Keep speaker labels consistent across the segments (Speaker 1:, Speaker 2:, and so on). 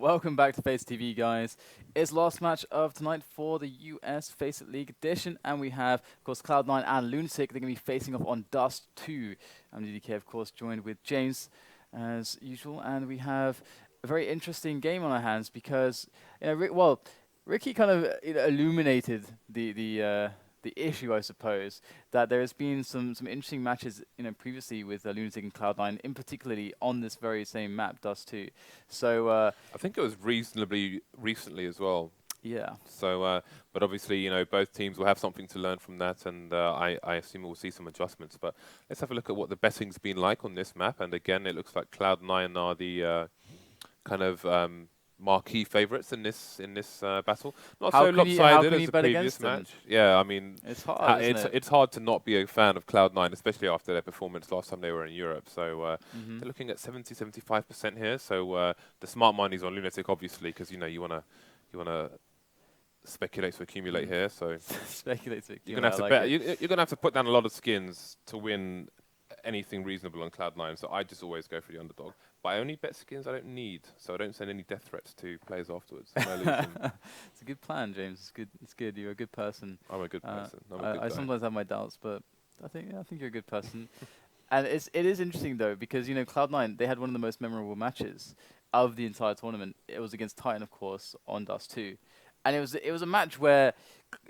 Speaker 1: Welcome back to FaceitTV, guys. It's last match of tonight for the US FACEIT League edition, and we have, of course, Cloud9 and LunatiK. They're going to be facing off on Dust 2. I'm DDK, of course, joined with James, as usual, and we have a very interesting game on our hands because, Ricky kind of illuminated the issue, I suppose, that there has been some interesting matches, previously with LunatiK and Cloud9, in particularly on this very same map, Dust 2. So
Speaker 2: I think it was reasonably recently as well.
Speaker 1: yeah.
Speaker 2: So, but obviously, both teams will have something to learn from that, and I assume we'll see some adjustments. But let's have a look at what the betting's been like on this map. And again, it looks like Cloud9 are the kind of marquee favourites in this battle. Not so lopsided as the previous match. Yeah, I mean,
Speaker 1: it's hard.
Speaker 2: It's hard to not be a fan of Cloud9, especially after their performance last time they were in Europe. So they're looking at 70-75% here. So the smart money's on LunatiK, obviously, because you wanna speculate to accumulate here. So
Speaker 1: speculate to accumulate.
Speaker 2: You're gonna have to bet. You're gonna have to put down a lot of skins to win anything reasonable on Cloud9. So I just always go for the underdog. But I only bet skins I don't need, so I don't send any death threats to players afterwards. It's
Speaker 1: a good plan, James. It's good. It's good. You're a good person.
Speaker 2: I'm a good person. I'm a good
Speaker 1: I
Speaker 2: guy.
Speaker 1: sometimes have my doubts, but I think you're a good person. And it is interesting though, because Cloud9, they had one of the most memorable matches of the entire tournament. It was against Titan, of course, on Dust 2. And it was a match where,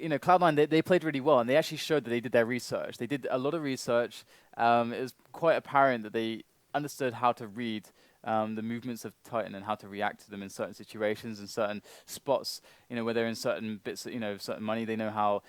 Speaker 1: Cloud9, they played really well, and they actually showed that they did their research. They did a lot of research. It was quite apparent that they understood how to read the movements of Titan and how to react to them in certain situations and certain spots, where they're in certain bits, certain money. They know how,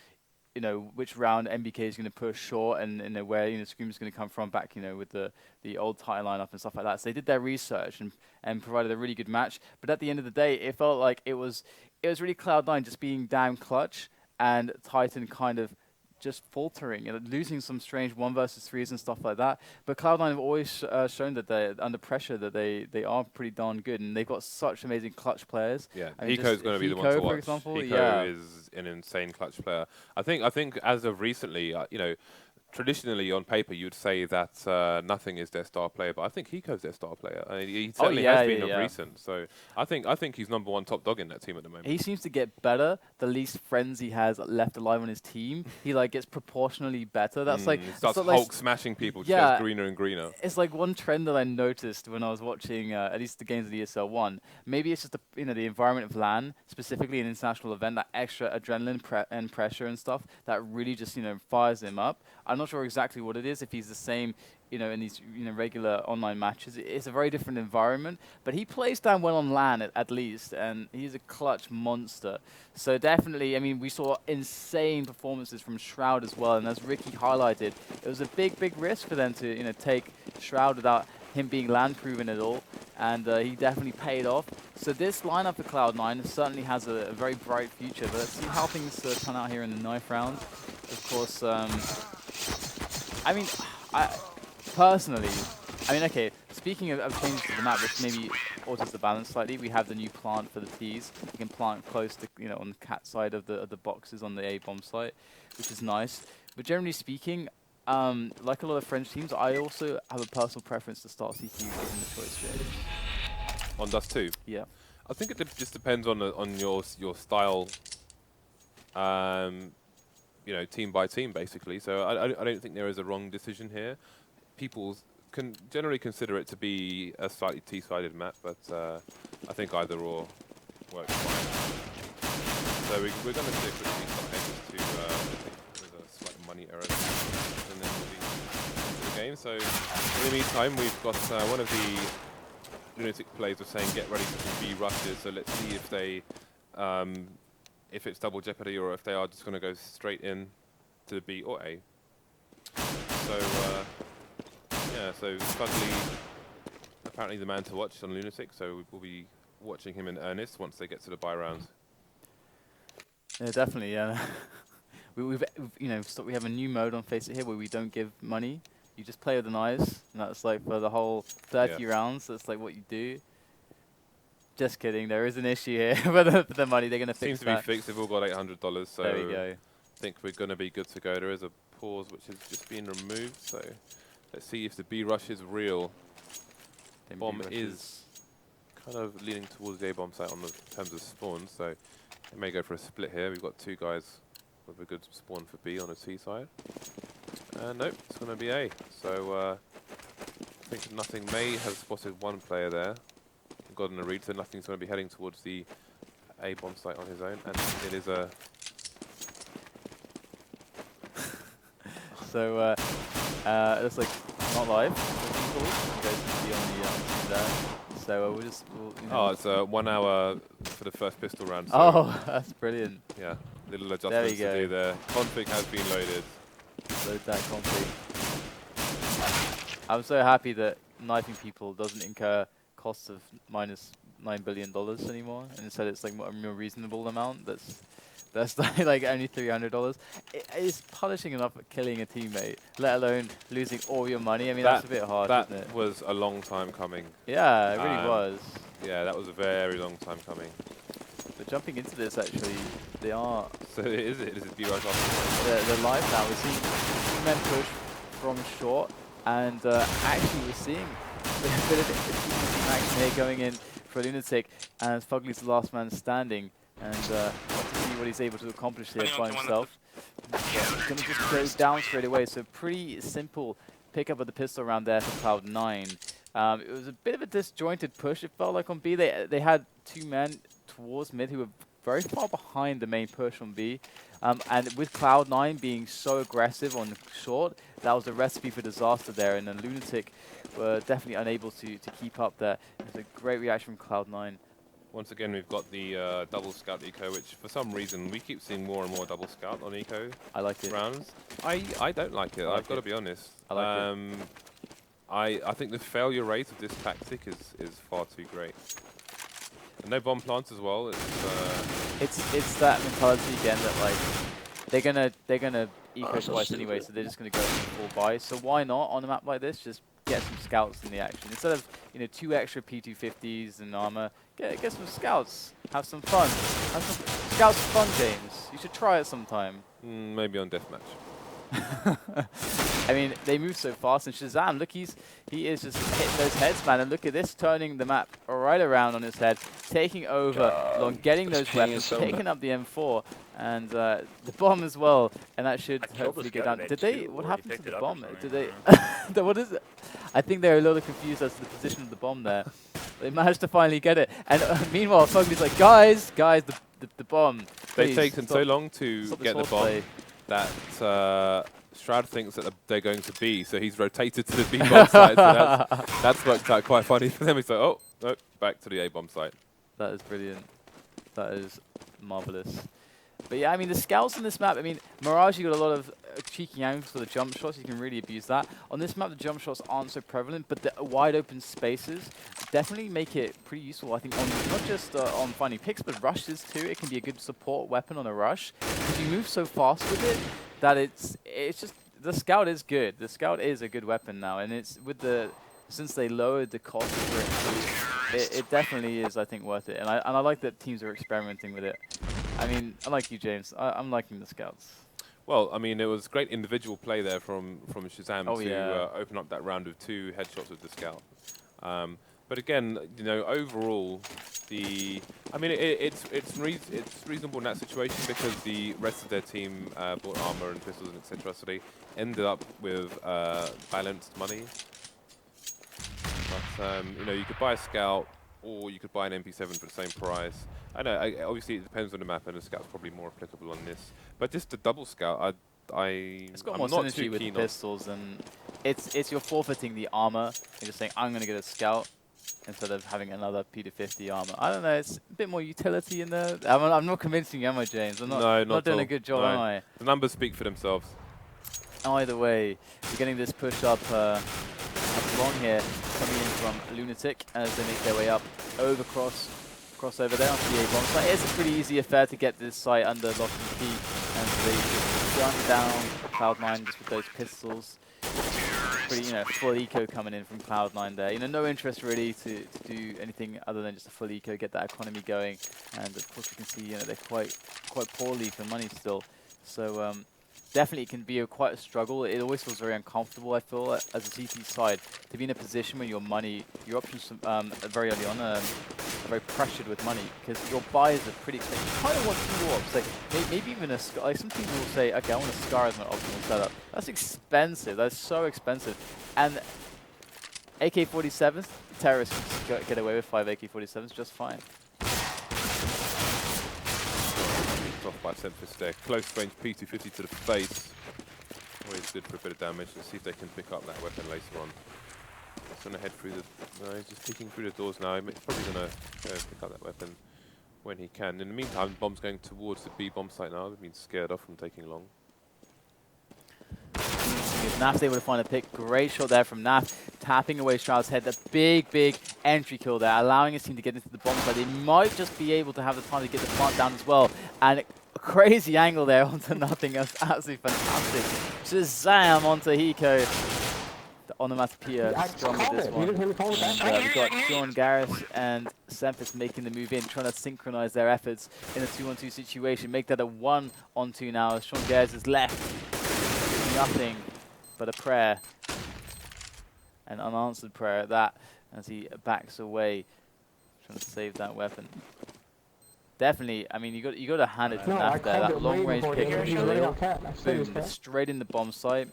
Speaker 1: which round MBK is going to push short and where, Scream is going to come from back, with the old Titan lineup and stuff like that. So they did their research and provided a really good match. But at the end of the day, it felt like it was really Cloud9 just being damn clutch and Titan kind of just faltering and losing some strange 1 versus 3s and stuff like that. But Cloud9 have always shown that they're under pressure, that they are pretty darn good, and they've got such amazing clutch players.
Speaker 2: Yeah, Hiko's going to be the one to watch.
Speaker 1: For example,
Speaker 2: Hiko is an insane clutch player. I think as of recently, traditionally on paper you'd say that Nothing is their star player, but I think Hiko's their star player. I mean, he certainly has been of recent. So I think he's #1 top dog in that team at the moment.
Speaker 1: He seems to get better the least friends he has left alive on his team. He gets proportionally better. That's
Speaker 2: he starts Hulk smashing people. Just gets greener and greener.
Speaker 1: It's like one trend that I noticed when I was watching at least the games of the ESL 1. Maybe it's just the environment of LAN, specifically an international event, that extra adrenaline and pressure and stuff that really just fires him up. I'm not sure exactly what it is, if he's the same, in these regular online matches. It's a very different environment, but he plays down well on LAN at least, and he's a clutch monster. So definitely, I mean, we saw insane performances from Shroud as well, and as Ricky highlighted, it was a big risk for them to take Shroud without him being LAN proven at all, and he definitely paid off. So this lineup for Cloud9 certainly has a very bright future, but let's see how things turn out here in the 9th round. Of course, I mean, personally, okay, speaking of changes to the map, which maybe alters the balance slightly, we have the new plant for the T's. You can plant close to, on the cat side of the boxes on the A-bomb site, which is nice. But generally speaking, like a lot of French teams, I also have a personal preference to start CQ given the choice here.
Speaker 2: On Dust 2?
Speaker 1: Yeah.
Speaker 2: I think it just depends on your style, team by team, basically. So I don't think there is a wrong decision here. People can generally consider it to be a slightly T-sided map, but I think either or works fine. So we're going to see a quick restart with a slight money error, and then we'll be into the game. So in the meantime, we've got one of the LunatiK players was saying get ready for some B rushes. So let's see if they if it's double jeopardy or if they are just going to go straight in to the B or A. So yeah, so FugLy apparently the man to watch on LunatiK, so we'll be watching him in earnest once they get to the bye round.
Speaker 1: Yeah, definitely. Yeah, we have a new mode on FACEIT here where we don't give money. You just play with the knives, and that's like for the whole 30 rounds. That's like what you do. Just kidding. There is an issue here for the money. They're going to fix that.
Speaker 2: Seems to be fixed. They've all got $800, so
Speaker 1: there we go.
Speaker 2: I think we're going to be good to go. There is a pause which has just been removed, so let's see if the B rush is real. Bomb is kind of leaning towards the A-bomb site on the terms of spawn, so it may go for a split here. We've got 2 guys with a good spawn for B on the C side. Nope, it's going to be A. So I think Nothing may have spotted 1 player there. Gotten a read, so Nothing's going to be heading towards the A-bomb site on his own, and it is a...
Speaker 1: So it looks like not live. You guys can see on the screen there. So we'll just. You know.
Speaker 2: Oh, it's 1 hour for the first pistol round. So
Speaker 1: oh, that's brilliant.
Speaker 2: yeah, little adjustments to do there. Config has been loaded.
Speaker 1: Load that config. I'm so happy that knifing people doesn't incur costs of minus $9 billion anymore, and instead it's like a more reasonable amount. That's like only $300. It is punishing enough for killing a teammate, let alone losing all your money. I mean, that's a bit hard, isn't it?
Speaker 2: That was a long time coming.
Speaker 1: Yeah, it really was.
Speaker 2: Yeah, that was a very long time coming.
Speaker 1: But jumping into this, actually, they are...
Speaker 2: So is it B right off?
Speaker 1: They're live now. We're seeing 2 men push from short, and actually we're seeing a bit of action here going in for LunatiK, and FugLy's the last man standing. And let's see what he's able to accomplish here by himself. He's going to just go down straight away. So pretty simple pickup of the pistol round there for Cloud9. It was a bit of a disjointed push. It felt like on B they had 2 men towards mid who were very far behind the main push on B. And with Cloud9 being so aggressive on short, that was a recipe for disaster there. And then LunatiK were definitely unable to keep up there. It was a great reaction from Cloud9.
Speaker 2: Once again, we've got the double scout eco, which for some reason we keep seeing more and more double scout on eco.
Speaker 1: I like it.
Speaker 2: Rounds. I don't like it. I've got to be honest.
Speaker 1: I like it.
Speaker 2: I think the failure rate of this tactic is far too great. And no bomb plants as well.
Speaker 1: It's that mentality again that like they're gonna eco twice anyway, so they're just gonna go full buy. So why not on a map like this just get some scouts in the action instead of 2 extra P250s and armor? Get some scouts. Have some fun. Have some scouts fun games. You should try it sometime.
Speaker 2: Maybe on deathmatch.
Speaker 1: I mean, they move so fast, and ShahZaM, look, he is just hitting those heads, man. And look at this, turning the map right around on his head, taking over, long, getting those weapons, taking up the M4, and the bomb as well. And that should hopefully go down. Did they? What happened to the bomb? Did they? What is it? I think they're a little confused as to the position of the bomb there. They managed to finally get it, and meanwhile, FugLy's like, guys, the bomb.
Speaker 2: They've taken so long to get the bomb that Shroud thinks that they're going to B, so he's rotated to the B bomb site. So that's worked out quite funny for them. He's like, oh, no, back to the A bomb site.
Speaker 1: That is brilliant. That is marvelous. But yeah, I mean, the scouts on this map, I mean, Mirage, you got a lot of cheeky angles for the jump shots. You can really abuse that. On this map, the jump shots aren't so prevalent, but the wide open spaces definitely make it pretty useful, I think, on not just on finding picks, but rushes too. It can be a good support weapon on a rush. Because you move so fast with it that it's just, the scout is good. The scout is a good weapon now, and it's with since they lowered the cost for it, it definitely is, I think, worth it. And I like that teams are experimenting with it. I mean, I like you, James. I'm liking the scouts.
Speaker 2: Well, I mean, it was great individual play there from ShahZaM to open up that round of 2 headshots with the scout. But again, overall, I mean, it's reasonable in that situation because the rest of their team bought armor and pistols and etc. So they ended up with balanced money. But you could buy a scout or you could buy an MP7 for the same price. I know, obviously it depends on the map, and the scout's probably more applicable on this. But just the double scout,
Speaker 1: it's got more synergy with the pistols, and it's you're forfeiting the armor. You're just saying, I'm going to get a scout instead of having another P250 armor. I don't know, it's a bit more utility in there. I'm not convincing you, am I, James? I'm not doing a good job, am I?
Speaker 2: The numbers speak for themselves.
Speaker 1: Either way, we're getting this push up long here, coming in from LunatiK as they make their way up over cross over there onto the A-bomb site. It's a pretty easy affair to get this site under lock and key, and they just gun down Cloud9 just with those pistols. Pretty, full eco coming in from Cloud9 there. No interest really to do anything other than just a full eco, get that economy going. And of course, you can see they're quite poorly for money still. So definitely can be quite a struggle. It always feels very uncomfortable, I feel, as a CT side, to be in a position where your options very early on are very pressured with money, because your buys are pretty expensive. You kind of want two orbs, like maybe even like some people will say, okay, I want a scar as my optimal setup. That's expensive, that's so expensive. And AK-47s, terrorists can just get away with 5 AK-47s just fine.
Speaker 2: Off by semphis there. Close range P250 to the face. Always good for a bit of damage. Let's see if they can pick up that weapon later on. He's going to head through the... No, he's just peeking through the doors now. He's probably going to go pick up that weapon when he can. In the meantime, bomb's going towards the B bomb site now. They've been scared off from taking long.
Speaker 1: NAF's able to find a pick. Great shot there from NAF, tapping away Shroud's head. The big entry kill there, allowing his team to get into the bomb site. They might just be able to have the time to get the plant down as well. And a crazy angle there onto nothing. That's absolutely fantastic. ShahZaM onto Hiko. The onomatopoeia strong with this one. And we've got Sean, Gares, and semphis making the move in, trying to synchronize their efforts in a 2-on-2 situation. Make that a 1-on-2 now, as Sean Gares is left. Nothing but a prayer, an unanswered prayer at that, as he backs away, trying to save that weapon. Definitely, I mean, you got to hand it to NAF there. That long range pick from Steele, boom, straight in the bomb site,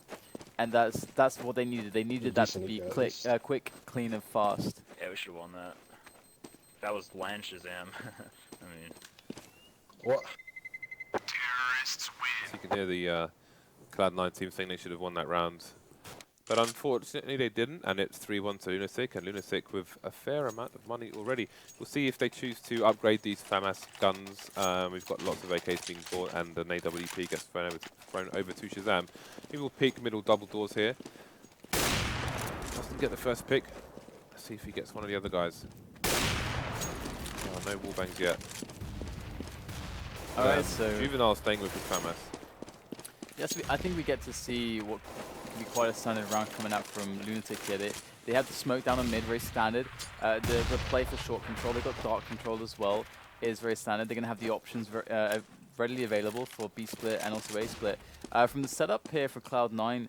Speaker 1: and that's what they needed. They needed that to be quick, clean, and fast.
Speaker 3: Yeah, we should have won that. That was land ShahZaM. I mean,
Speaker 4: What?
Speaker 2: So you can hear the Cloud9 team saying they should have won that round. But unfortunately they didn't, and it's 3-1 to LunatiK, and LunatiK with a fair amount of money already. We'll see if they choose to upgrade these FAMAS guns. We've got lots of AKs being bought, and an AWP gets thrown over to ShahZaM. Maybe we'll peek middle double doors here. Doesn't get the first pick. Let's see if he gets one of the other guys. Oh, no wallbangs yet.
Speaker 1: Alright, so
Speaker 2: Juvenile staying with his FAMAS.
Speaker 1: Yes, I think we get to see what can be quite a standard round coming out from LunatiK here. They have the smoke down on mid, very standard. The play for short control, they've got dark control as well, is very standard. They're going to have the options readily available for B split and also A split. From the setup here for Cloud9,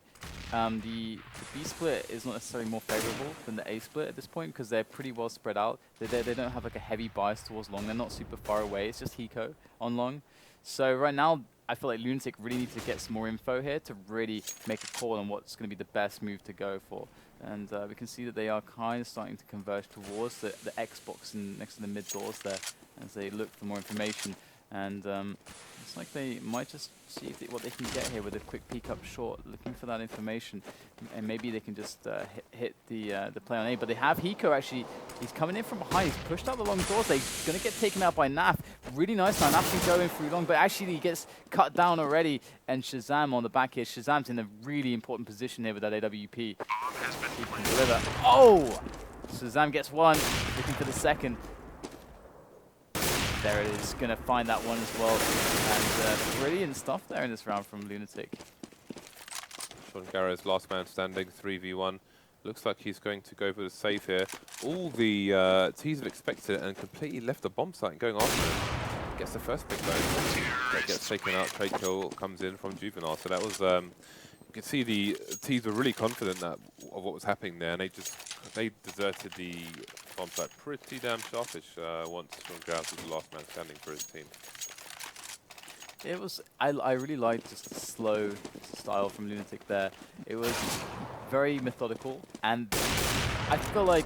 Speaker 1: the B split is not necessarily more favorable than the A split at this point, because they're pretty well spread out. They don't have like a heavy bias towards long. They're not super far away. It's just Hiko on long. So right now, I feel like LunatiK really needs to get some more info here to really make a call on what's going to be the best move to go for. And we can see that they are kind of starting to converge towards the Xbox next to the mid doors there as they look for more information. And it's like they might just see what they can get here with a quick peek up short, looking for that information. And maybe they can just hit the play on A. But they have Hiko actually. He's coming in from behind. He's pushed out the long doors. They're going to get taken out by NAF. Really nice now. NAF can go in through long, but actually he gets cut down already. And ShahZaM on the back here. ShahZaM's in a really important position here with that AWP. He can deliver. Oh! ShahZaM gets one. Looking for the second. There it is, going to find that one as well. And brilliant stuff there in this round from LunatiK.
Speaker 2: Sean Gares, last man standing, 3v1. Looks like he's going to go for the save here. All the T's have expected it and completely left the bomb site going after him. Gets the first pick though. That gets taken out, trade kill comes in from Juvenile. So that was, you can see the T's were really confident of what was happening there, and they deserted the bomb site pretty damn sharpish once Sean Gares was the last man standing for his team.
Speaker 1: It was, I really liked just the slow style from LunatiK there. It was very methodical, and I feel like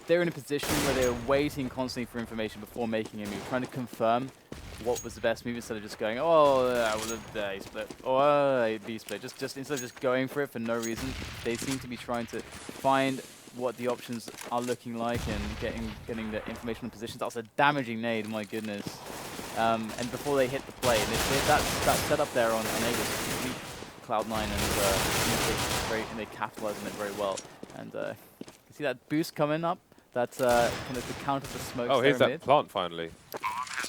Speaker 1: they're in a position where they're waiting constantly for information before making a move, trying to confirm what was the best move instead of just going, oh, that was a A split, or a B split. Just instead of just going for it for no reason, they seem to be trying to find what the options are looking like and getting the information on positions. That was a damaging nade, my goodness. And before they hit the play, and that setup there on A was complete Cloud9, and they capitalized on it very well. And you see that boost coming up, that's kind of to counter the smoke.
Speaker 2: Oh, here's that plant finally.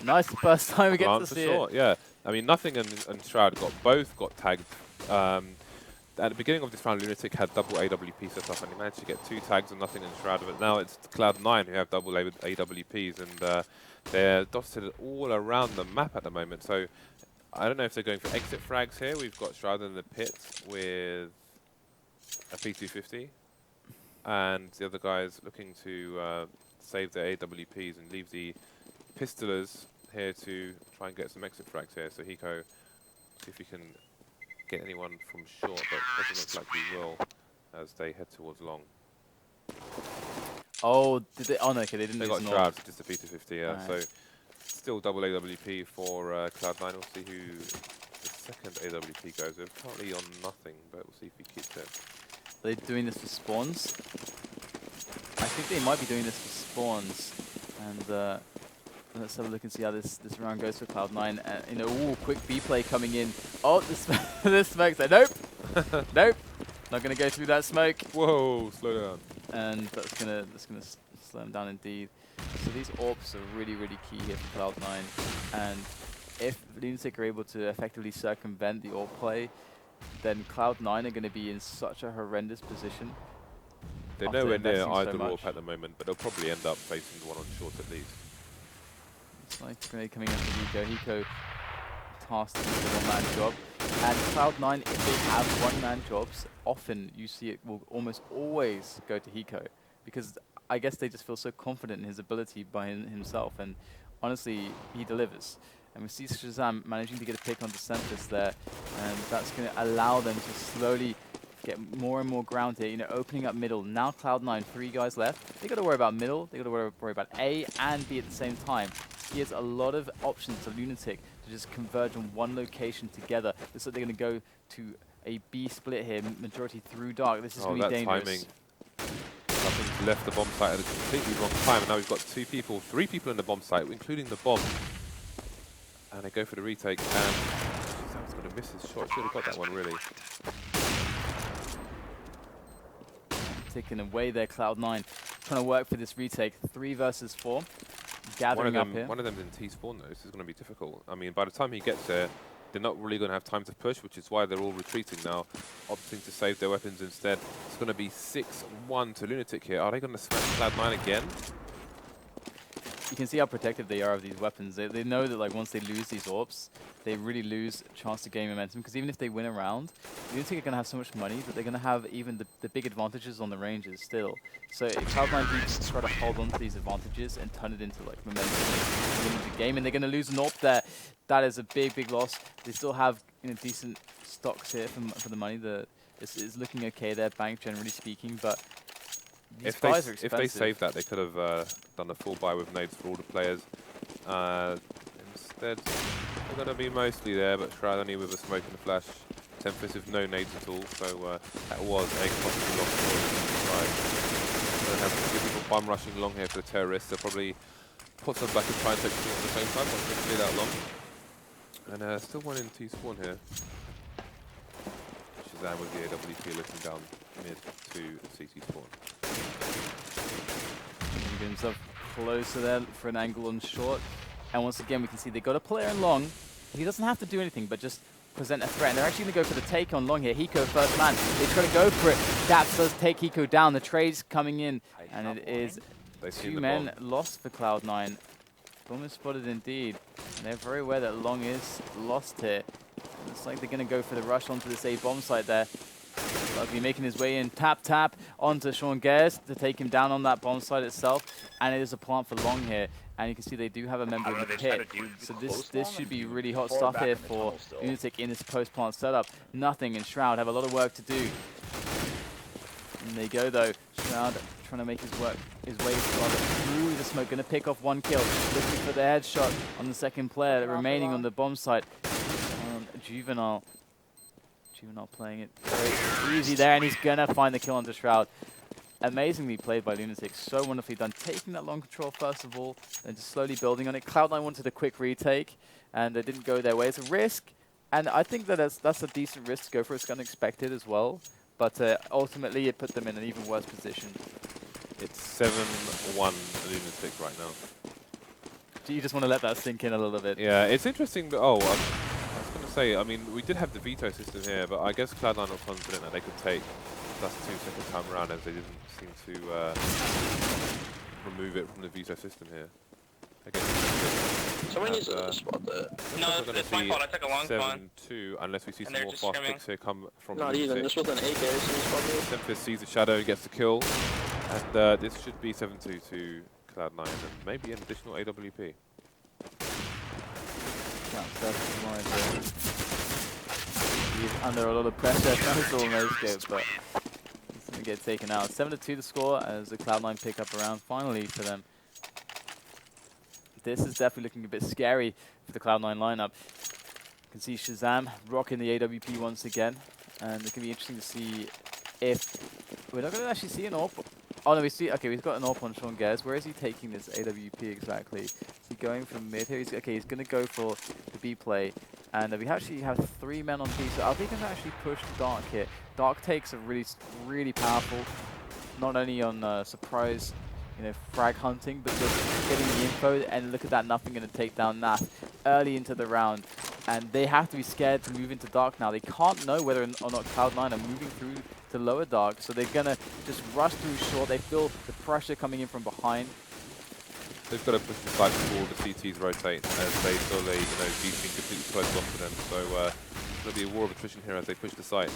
Speaker 1: Nice, the first time we get to see it.
Speaker 2: Yeah, I mean, Nothing and Shroud both got tagged. At the beginning of this round, LunatiK had double AWP set up, and he managed to get 2 tags on Nothing and Shroud. But now it's Cloud9 who have double AWPs, and they're dotted all around the map at the moment. So I don't know if they're going for exit frags here. We've got Shroud in the pit with a P250. And the other guys looking to save their AWPs and leave the pistolers here to try and get some exit frags here. So Hiko, see if he can get anyone from short, but doesn't look like he will as they head towards long.
Speaker 1: Oh, did they? Oh no, okay, they didn't.
Speaker 2: They got
Speaker 1: lose
Speaker 2: Shroud, just a P250, yeah.
Speaker 1: Right.
Speaker 2: So still double AWP for Cloud9. We'll see who the second AWP goes with. Currently on nothing, but we'll see if he keeps it.
Speaker 1: Are they doing this for spawns? I think they might be doing this for spawns. And let's have a look and see how this round goes for Cloud9. You know, ooh, quick B play coming in. Oh, this smoke's there. Nope, nope. Not gonna go through that smoke.
Speaker 2: Whoa, slow down.
Speaker 1: And that's gonna slow them down indeed. So these AWPs are really, really key here for Cloud9. And if LunatiK are able to effectively circumvent the AWP play, then Cloud9 are going to be in such a horrendous position.
Speaker 2: They're
Speaker 1: after
Speaker 2: nowhere near
Speaker 1: investing so
Speaker 2: either
Speaker 1: much.
Speaker 2: AWP at the moment, but they'll probably end up facing one on short at least.
Speaker 1: It's like grenade coming in for Hiko. Hiko tasked with a one-man job. And Cloud9, if they have one-man jobs, often you see it will almost always go to Hiko. Because I guess they just feel so confident in his ability by himself. And honestly, he delivers. And we see ShahZaM managing to get a pick onto semphis there. And that's going to allow them to slowly get more and more ground here, you know, opening up middle. Now Cloud9, 3 guys left. They got to worry about middle. They got to worry about A and B at the same time. He has a lot of options to LunatiK to just converge on one location together. Looks like they're going to go to a B split here, majority through dark. This is going to be dangerous.
Speaker 2: Timing. Nothing's left the bomb site at a completely wrong time, and now we've got 3 people in the bomb site, including the bomb. And they go for the retake, and Sam's going to miss his shot. Should have got that one, really.
Speaker 1: Taking away their Cloud9, trying to work for this retake. 3 versus 4. Gathering up here.
Speaker 2: One of them's in T-spawn, though. This is going to be difficult. I mean, by the time he gets there, they're not really going to have time to push, which is why they're all retreating now, opting to save their weapons instead. It's going to be 6-1 to LunatiK here. Are they going to smash Cloud9 again?
Speaker 1: You can see how protective they are of these weapons. They know that like once they lose these AWPs, they really lose a chance to gain momentum. Because even if they win a round, LunatiK are going to have so much money that they're going to have even the big advantages on the ranges still. So if Cloud9 do just try to hold on to these advantages and turn it into like momentum in the game, and they're going to lose an AWP there, that is a big, big loss. They still have, you know, decent stocks here for the money. It's looking okay there, bank generally speaking, but these guys are expensive.
Speaker 2: If they saved that, they could have done a full buy with nades for all the players. Instead, they're going to be mostly there, but Shroud only with a smoke and a flash. semphis with no nades at all, so that was a possible loss for the They have a few people bum rushing long here for the terrorists. They'll probably put them back and try and take them at the same time once they clear that long. And still one in T-spawn here. ShahZaM with the AWP looking down mid to CT spawn.
Speaker 1: Get himself closer there for an angle on short. And once again, we can see they got a player in long. He doesn't have to do anything, but just present a threat. And they're actually going to go for the take on long here. Hiko first man. They try to go for it. Daps does take Hiko down. The trade's coming in. And it is 2 men lost for Cloud9. Almost spotted indeed. And they're very aware that long is lost here. Looks like they're going to go for the rush onto this A bomb site there. Be making his way in, tap onto Gares to take him down on that bomb site itself, and it is a plant for long here, and you can see they do have a member in the pit, so this should be really hot stuff here for LunatiK in this post-plant setup. Nothing, and Shroud have a lot of work to do. And there you go though, Shroud trying to make his way through the smoke, going to pick off 1 kill, looking for the headshot on the second player, remaining on the bomb site. Juvenile playing it very easy there, and he's gonna find the kill onto Shroud. Amazingly played by LunatiK, so wonderfully done. Taking that long control first of all, then just slowly building on it. Cloud9 wanted a quick retake, and they didn't go their way. It's a risk, and I think that that's a decent risk to go for. It's unexpected as well, but ultimately it put them in an even worse position.
Speaker 2: It's 7-1 LunatiK right now.
Speaker 1: Do you just want to let that sink in a little bit?
Speaker 2: Yeah, it's interesting, but I mean, we did have the veto system here, but I guess Cloud9 were confident that they could take +2 second time around, as they didn't seem to remove it from the veto system here.
Speaker 4: Someone needs to spot that.
Speaker 5: No, it's my fault. I took a long spawn.
Speaker 2: 7-2, unless we see
Speaker 5: And
Speaker 2: some
Speaker 5: they're
Speaker 2: more
Speaker 5: just
Speaker 2: fast
Speaker 5: scrimming.
Speaker 2: picks here come from
Speaker 4: Not even.
Speaker 2: LunatiK.
Speaker 4: This was an 8 Gares in the spot me.
Speaker 2: semphis sees the shadow, gets the kill, and this should be 7-2 to Cloud9, and maybe an additional AWP.
Speaker 1: He's under a lot of pressure. Nice little no scope, but he's going to get taken out. 7-2 the score as the Cloud9 pick up around finally for them. This is definitely looking a bit scary for the Cloud9 lineup. You can see ShahZaM rocking the AWP once again, and it's going to be interesting to see if we're not going to actually see an AWP. Oh no, we see. Okay, we've got an AWP on Gares. Where is he taking this AWP exactly? Is he going from mid here? He's going to go for the B play. And we actually have 3 men on B, so I think we can actually push Dark here. Dark takes are really powerful, not only on surprise, frag hunting, but just getting the info. And look at that, nothing going to take down NAF early into the round. And they have to be scared to move into Dark now. They can't know whether or not Cloud9 are moving through to lower Dark, so they're going to just rush through short. They feel the pressure coming in from behind.
Speaker 2: They've got to push the site before the CTs rotate, as they feel they, B's been completely closed off to them. So there'll be a war of attrition here as they push the site.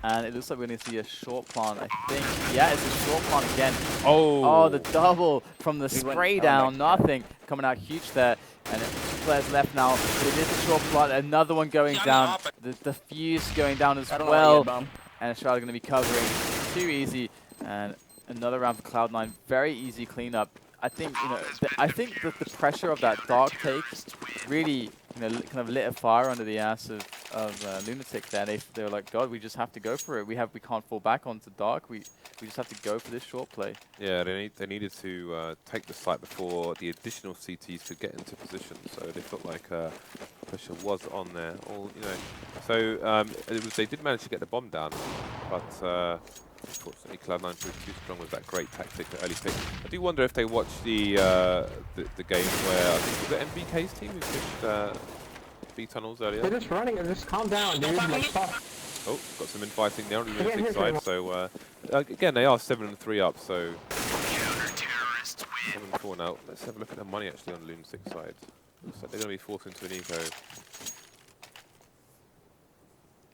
Speaker 1: And it looks like we're going to see a short plant, I think. Yeah, it's a short plant again.
Speaker 2: Oh!
Speaker 1: Oh, the double from the spray down. Nothing coming out huge there. And 2 players left now. But it is a short plant. Another one going down. The fuse going down as well. And Shroud going to be covering. Too easy. And another round for Cloud9. Very easy cleanup. I think, I think that the pressure of that Dark take really, kind of lit a fire under the ass of LunatiK there. They were like, God, we just have to go for it. We can't fall back onto Dark. We just have to go for this short play.
Speaker 2: Yeah, they needed to take the site before the additional CTs could get into position. So they felt like pressure was on there. So they did manage to get the bomb down, but unfortunately Cloud9 proved too strong with that great tactic at early stage. I do wonder if they watched the game where I think it was the NBK's team who pushed B tunnels earlier.
Speaker 6: They're just running. Just calm down, dude. Like, stop.
Speaker 2: Oh, got some infighting there on the LunatiK side. So again, they are 7-3 up. So 7-4 now. Let's have a look at the money actually on the LunatiK side. Looks like they're going to be forced into an eco.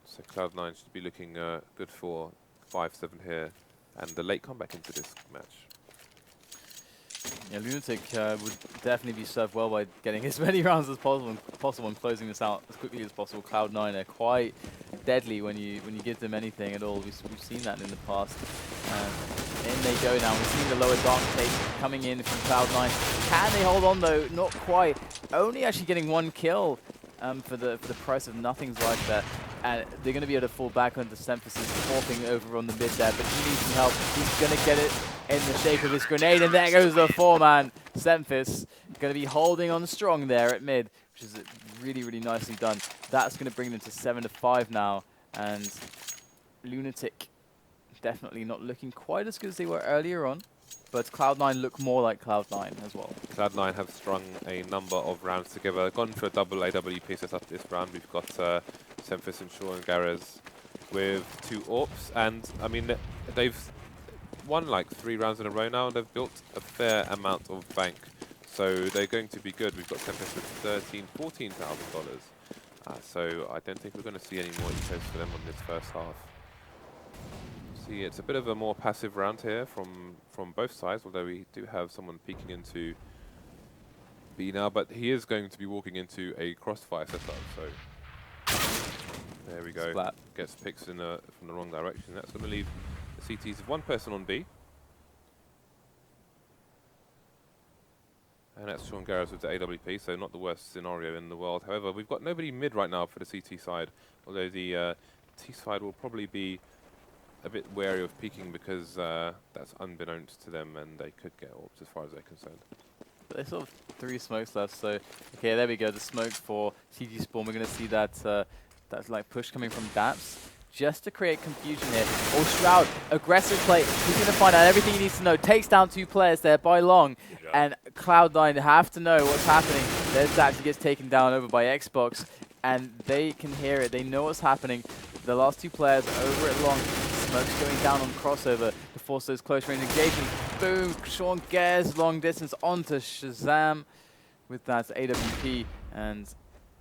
Speaker 2: So Cloud9 should be looking good for 5-7 here, and the late comeback into this match.
Speaker 1: Yeah, LunatiK would definitely be served well by getting as many rounds as possible and closing this out as quickly as possible. Cloud9 are quite deadly when you give them anything at all. We've seen that in the past. In they go now. We've seen the lower Dark take coming in from Cloud9. Can they hold on though? Not quite. Only actually getting 1 kill for the price of nothing's life there. And they're going to be able to fall back onto semphis walking over on the mid there, but he needs some help. He's going to get it in the shape of his grenade, and there goes the 4-man. semphis going to be holding on strong there at mid, which is really nicely done. That's going to bring them to 7-5 now, and LunatiK definitely not looking quite as good as they were earlier on, but Cloud9 look more like Cloud9 as well.
Speaker 2: Cloud9 have strung a number of rounds together, gone for a double AWP setup this round. We've got semphis and Shaw and Gares with 2 AWPs, and I mean they've won like 3 rounds in a row now, and they've built a fair amount of bank, so they're going to be good. We've got semphis with $14,000, so I don't think we're going to see any more ecos for them on this first half. See, it's a bit of a more passive round here from both sides, although we do have someone peeking into B now, but he is going to be walking into a crossfire setup, so there we go.
Speaker 1: Splat.
Speaker 2: Gets picks from the wrong direction. That's going to leave the CTs of 1 person on B. And that's Shawn Gares with the AWP, so not the worst scenario in the world. However, we've got nobody mid right now for the CT side, although the T side will probably be a bit wary of peeking because that's unbeknownst to them, and they could get AWPs as far as they're concerned.
Speaker 1: But there's sort of 3 smokes left, so okay, there we go. The smoke for CG Spawn. We're going to see that like push coming from daps just to create confusion here. Oh, Shroud, aggressive play. He's going to find out everything he needs to know. Takes down 2 players there by long, and Cloud9 have to know what's happening. There's daps. He gets taken down over by Xbox, and they can hear it. They know what's happening. The last 2 players over at long. smokes going down on crossover to force those close range engagements. Boom, Sean Gares long distance onto ShahZaM with that AWP, and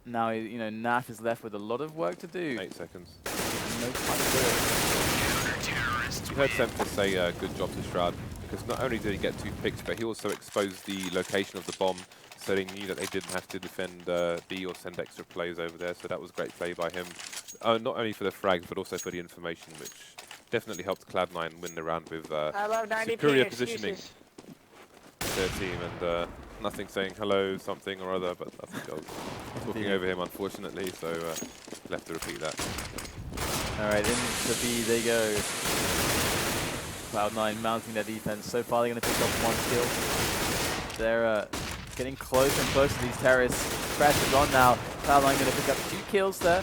Speaker 1: now NAF is left with a lot of work to do.
Speaker 2: 8 seconds.
Speaker 1: And no time to do it.
Speaker 2: You heard semphis say good job to Shroud, because not only did he get 2 picks, but he also exposed the location of the bomb, so they knew that they didn't have to defend B or send extra plays over there. So that was great play by him, not only for the frags, but also for the information, which definitely helped Cloud9 win the round with superior positioning to their team, and nothing saying hello something or other, but I think I was talking over him, unfortunately, so left to repeat that.
Speaker 1: Alright, into B they go. Cloud9 mounting their defense. So far they're going to pick up 1 kill. They're getting closer and closer to these terrorists. Preston's on now. Cloud9 going to pick up 2 kills there.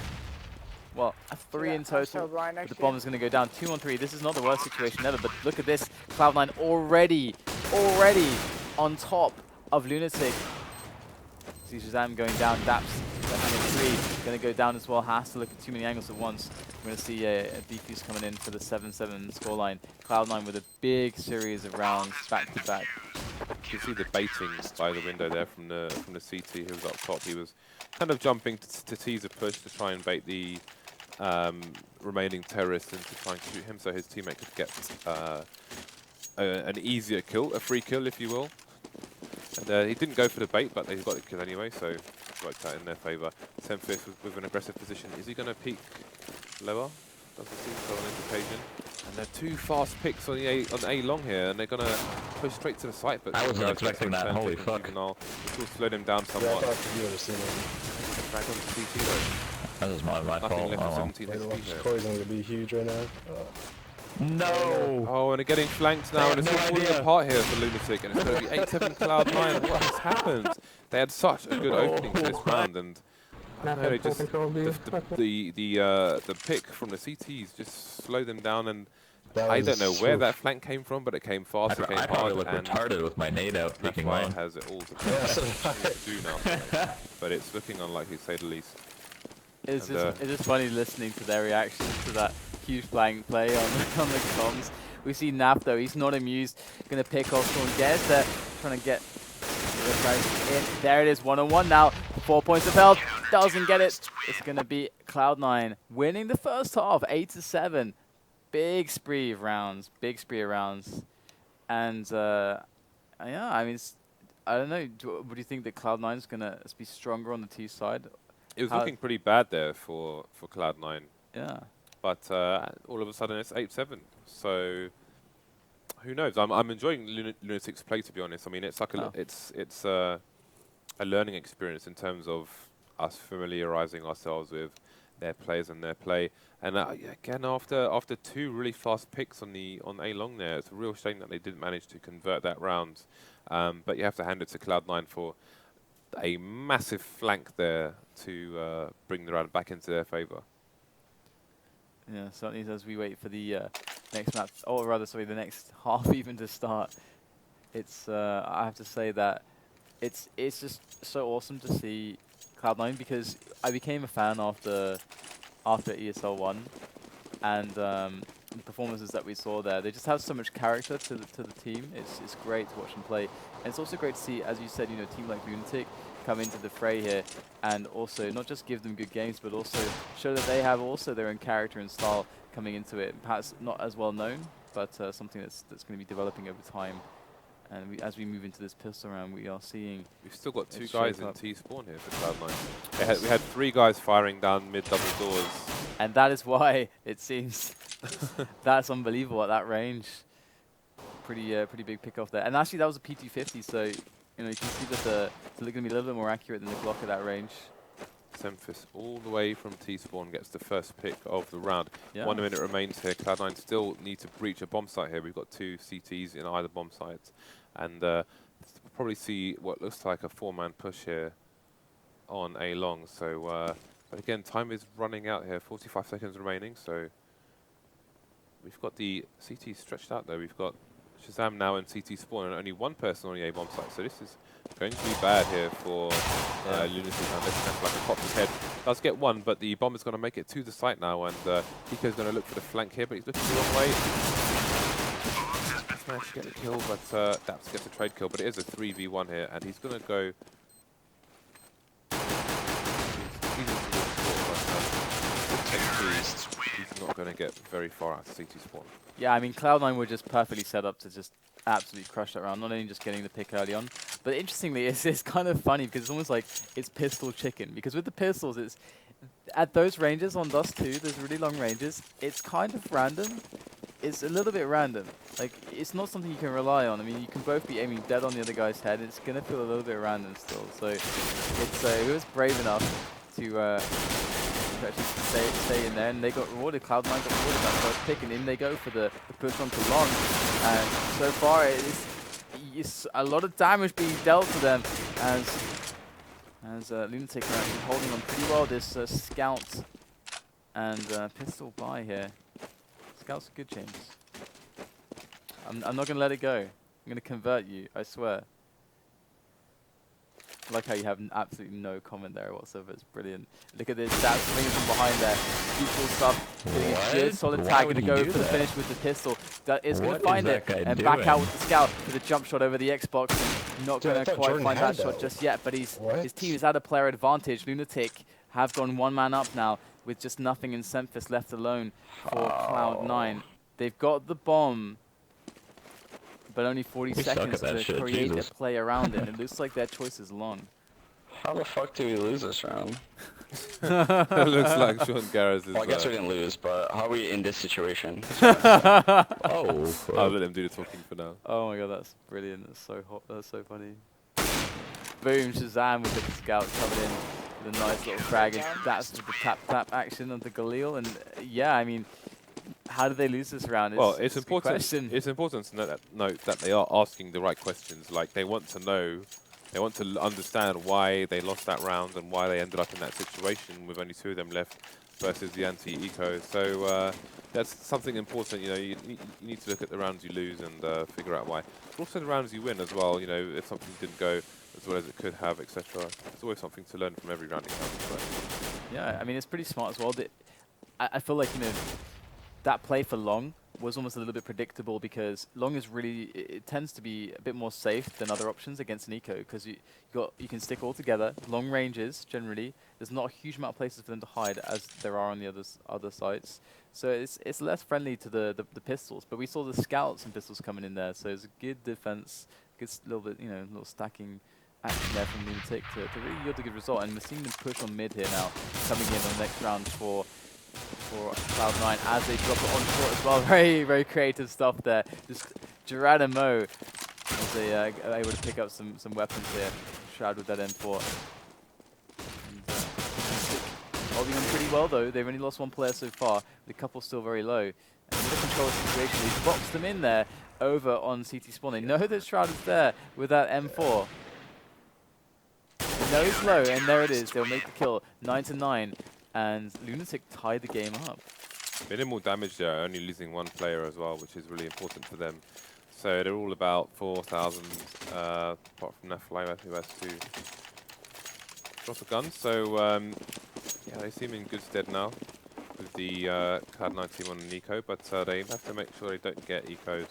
Speaker 1: Well, 3 in total. But the bomb is going to go down 2-on-3. This is not the worst situation ever, but look at this. Cloud9 already on top of LunatiK. See ShahZaM going down. Daps, that 3 going to go down as well. Has to look at too many angles at once. We're going to see a defuse coming in for the 7-7 scoreline. Cloud9 with a big series of rounds back to back.
Speaker 2: You can see the baiting by the window there from the CT who was up top. He was kind of jumping to tease a push to try and bait the remaining terrorists into trying to shoot him, so his teammate could get an easier kill, a free kill if you will. And he didn't go for the bait, but he got the kill anyway, so it worked out in their favour. semphis with an aggressive position. Is he going to peek lower? Doesn't seem so on this occasion. And they're 2 fast picks on A long here, and they're going to push straight to the site. But
Speaker 3: I wasn't expecting that. Holy fuck!
Speaker 2: This will slow them down somewhat.
Speaker 7: Yeah, I thought you would have seen him.
Speaker 2: Back on CT though.
Speaker 3: That was my
Speaker 2: Nothing
Speaker 3: fault.
Speaker 2: left for 17 HP here.
Speaker 7: Kory's going to be huge right now.
Speaker 3: No!
Speaker 2: Oh, and they're getting flanked now, and it's all falling apart here for LunatiK, and it's going to be 8-7 Cloud9. What has happened? They had such a good opening to this round, and I don't know, the pick from the CTs just slowed them down, and I don't know where that flank came from, but it came fast, it came hard,
Speaker 3: I looked retarded with my nade out picking
Speaker 2: NAF-FLY
Speaker 3: one.
Speaker 2: has it all to do now, but it's looking unlikely to say the least.
Speaker 1: It's just funny listening to their reactions to that huge flank play on the comms. We see NAF though, he's not amused, going to pick off Sean Gares there, trying to get the guys in. There it is, 1-on-1 now, 4 points of health, doesn't get it. It's going to be Cloud9 winning the first half, 8-7. Big spree of rounds, and yeah, I mean, I don't know. Would you think that Cloud9 is gonna be stronger on the T side?
Speaker 2: It was looking pretty bad there for Cloud9.
Speaker 1: Yeah.
Speaker 2: But all of a sudden it's 8-7. So who knows? I'm enjoying LunatiK's play, to be honest. I mean, it's like it's a learning experience in terms of us familiarizing ourselves with their players and their play. And again, after 2 really fast picks on A long there, it's a real shame that they didn't manage to convert that round. But you have to hand it to Cloud9 for a massive flank there to bring the round back into their favour.
Speaker 1: Yeah, certainly as we wait for the next map, or rather, sorry, the next half even to start. It's I have to say that it's just so awesome to see Cloud9, because I became a fan after ESL 1, and the performances that we saw there, they just have so much character to the team. It's great to watch them play, and it's also great to see, as you said, a team like LunatiK come into the fray here, and also not just give them good games, but also show that they have also their own character and style coming into it. Perhaps not as well known, but something that's going to be developing over time. And as we move into this pistol round, we are seeing...
Speaker 2: We've still got 2 guys in T-spawn here for Cloud9. We had 3 guys firing down mid double doors.
Speaker 1: And that is why it seems that's unbelievable at that range. Pretty big pick off there. And actually that was a P250, so you can see that they're going to be a little bit more accurate than the Glock at that range.
Speaker 2: semphis all the way from T-spawn gets the first pick of the round.
Speaker 1: Yeah.
Speaker 2: 1 minute remains here. Cloud9 still need to breach a bomb site here. We've got 2 CTs in either bomb sites. And we'll probably see what looks like a 4-man push here on A long. So, but again, time is running out here. 45 seconds remaining. So we've got the CT stretched out though. We've got ShahZaM now in CT spawn, and only 1 person on the A bomb site. So this is going to be bad here for LunatiK. Unless NAF-FLY can pop his head Does get one, but the bomb is going to make it to the site now, and Hiko's going to look for the flank here, but he's looking the wrong way. He's managed to get the kill, but daps gets a trade kill, but it is a 3v1 here, and he's going to go... He's not going to get very far out of CT spawn.
Speaker 1: Yeah, I mean, Cloud9 were just perfectly set up to just absolutely crush that round, not only just getting the pick early on, but interestingly, it's kind of funny because it's almost like it's pistol chicken, because with the pistols, it's at those ranges on Dust 2, there's really long ranges, it's kind of random. It's a little bit random. Like, it's not something you can rely on. I mean, you can both be aiming dead on the other guy's head, it's going to feel a little bit random still. So, it's he was brave enough to actually stay in there, and they got rewarded. Cloud9 got rewarded that first pick, and in they go for the push on to long. And so far, it's a lot of damage being dealt to them as LunatiK are actually holding on pretty well. This scout and pistol buy here. Scout's a good, James. I'm not going to let it go. I'm going to convert you, I swear. I like how you have absolutely no comment there whatsoever. It's brilliant. Look at this. That's swinging from behind there. Beautiful stuff. Getting a good solid tag. Going to go for the finish with the pistol. That is going to find it and back out with the scout with a jump shot over the Xbox. Not going to quite find that shot just yet, but his team is at a player advantage. LunatiK have gone one man up now with just nothing in semphis left alone for Cloud9. They've got the bomb, but only 40 seconds to create a play around it. And it looks like their choice is long.
Speaker 4: How the fuck do we lose this round?
Speaker 2: It looks like Sean Gares is...
Speaker 4: Well, I guess we didn't lose, but how are we in this situation?
Speaker 2: I'll let them do the talking for now.
Speaker 1: Oh my god, that's brilliant. That's so hot. That's so funny. Boom, ShahZaM with the scout coming in with a nice little frag. And that's the tap action of the Galil. And yeah, I mean, how did they lose this round?
Speaker 2: Well, it's important. It's important to note that they are asking the right questions. Like, they want to know, they want to understand why they lost that round and why they ended up in that situation with only 2 of them left versus the anti-eco. So that's something important. You know, you need to look at the rounds you lose and figure out why. But also the rounds you win as well. You know, if something didn't go as well as it could have, etc. There's always something to learn from every round it comes.
Speaker 1: Yeah, I mean, it's pretty smart as well. I feel like, you know, that play for long was almost a little bit predictable, because long is really, it tends to be a bit more safe than other options against an eco, because you can stick all together. Long ranges, generally, there's not a huge amount of places for them to hide as there are on the other sites. So it's less friendly to the pistols. But we saw the scouts and pistols coming in there, so it's a good defense, good little bit, you know, little stacking action there from LunatiK to really yield a good result. And we're seeing them push on mid here now, coming in on the next round for Cloud9 as they drop it on short as well. Very, very creative stuff there. Just Geronimo as they are able to pick up some weapons here. Shroud with that M4. And, holding on pretty well though. They've only lost 1 player so far. The couple still very low. And in the control situation, they boxed them in there over on CT spawn. They know that Shroud is there with that M4. They know it's low, and there it is. They'll make the kill. 9-9. And LunatiK tied the game up.
Speaker 2: Minimal damage there, only losing 1 player as well, which is really important for them. So they're all about 4,000, apart from NAF-FLY, who has to drop a gun. So yeah, they seem in good stead now with the Cloud9 team on an eco, but they have to make sure they don't get ecos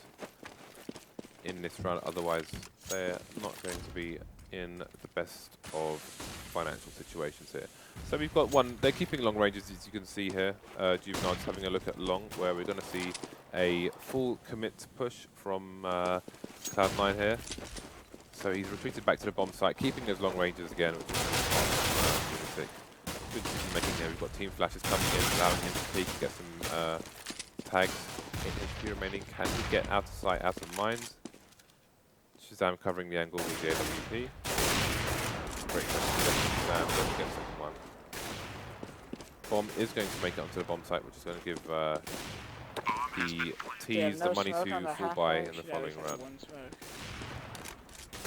Speaker 2: in this round, otherwise they're not going to be in the best of financial situations here. So we've got one, they're keeping long ranges as you can see here. Juvenile just having a look at long, where we're going to see a full commit push from Cloud9 here. So he's retreated back to the bomb site, keeping those long ranges again, which is good decision making here. We've got team flashes coming in, allowing him to peek, get some tags. 8 HP remaining, can he get out of sight, out of mind? ShahZaM covering the angle with the AWP. Great question. ShahZaM doesn't get second one. Bomb is going to make it onto the bomb site, which is going to give the T's the money to full buy in the following round.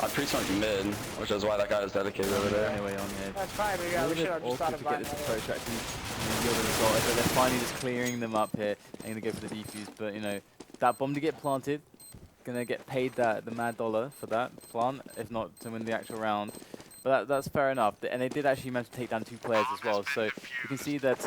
Speaker 4: I'm pretty much mid, which is why that guy is dedicated over there.
Speaker 1: Anyway, on mid.
Speaker 8: That's fine, we got, we should have just thought
Speaker 1: to
Speaker 8: about
Speaker 1: get this approach actually yield a result. So they're finally just clearing them up here. They're going to go for the defuse, but you know, that bomb to get planted, going to get paid the mad dollar for that plant, if not to win the actual round. But that's fair enough. And they did actually manage to take down 2 players as well. So you can see that,